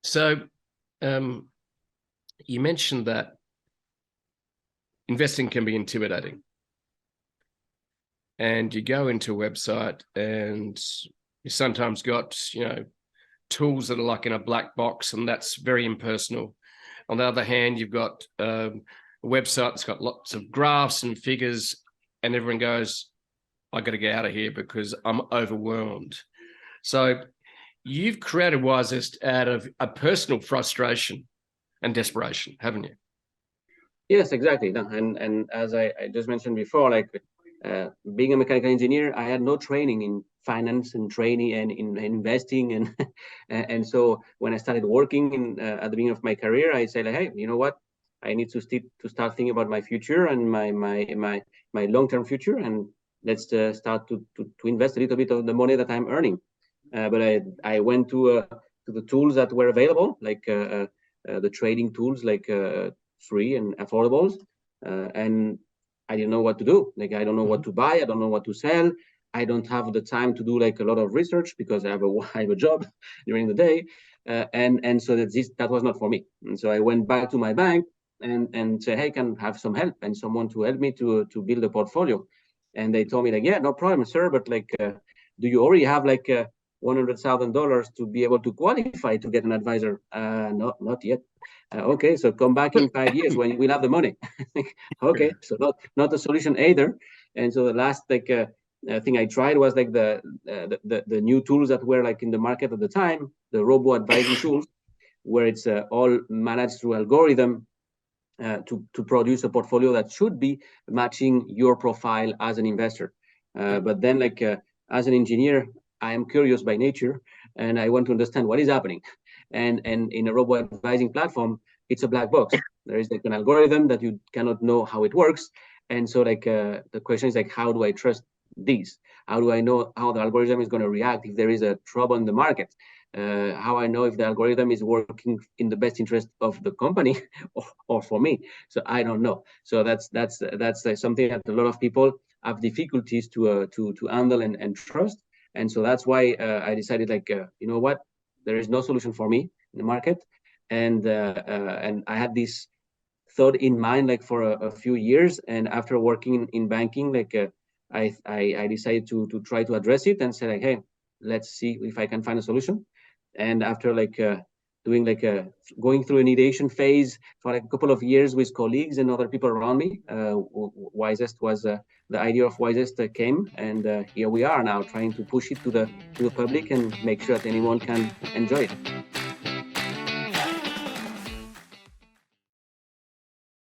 So um, you mentioned that investing can be intimidating. And you go into a website and you sometimes got, tools that are like in a black box, and that's very impersonal. On the other hand, you've got a website that's got lots of graphs and figures, and everyone goes, I got to get out of here because I'm overwhelmed. So you've created Wizest out of a personal frustration and desperation, haven't you? Yes, exactly. No, and as I just mentioned before, being a mechanical engineer, I had no training in finance and training and in investing, and and so when I started working at the beginning of my career, I said, hey, you know what? I need to start thinking about my future and my long-term future, and let's start to invest a little bit of the money that I'm earning. But I went to the tools that were available, the trading tools, free and affordables, and I didn't know what to do. Like, I don't know what to buy, I don't know what to sell, I don't have the time to do like a lot of research because I have a job during the day, and so that was not for me. And so I went back to my bank and say, hey, can I have some help and someone to help me to build a portfolio. And they told me, like, yeah, no problem, sir, but do you already have $100,000 to be able to qualify to get an advisor? Not yet. Okay, so come back in 5 years when we'll have the money. Okay, so not a solution either. And so the last thing I tried was the new tools that were like in the market at the time, the robo advising tools, where it's all managed through algorithm to produce a portfolio that should be matching your profile as an investor. But then, as an engineer, I am curious by nature, and I want to understand what is happening. And in a robo advising platform, it's a black box. There is like an algorithm that you cannot know how it works. And so the question is, like, how do I trust these? How do I know how the algorithm is going to react if there is a trouble in the market? How I know if the algorithm is working in the best interest of the company or for me? So I don't know. So that's something that a lot of people have difficulties to handle and trust. And so that's why I decided, you know what, there is no solution for me in the market, and I had this thought in mind for a few years. And after working in banking, I decided to try to address it and say, like, hey, let's see if I can find a solution. And after doing going through an ideation phase for a couple of years with colleagues and other people around me, Wizest was the idea of Wizest came, and here we are now trying to push it to the public and make sure that anyone can enjoy it.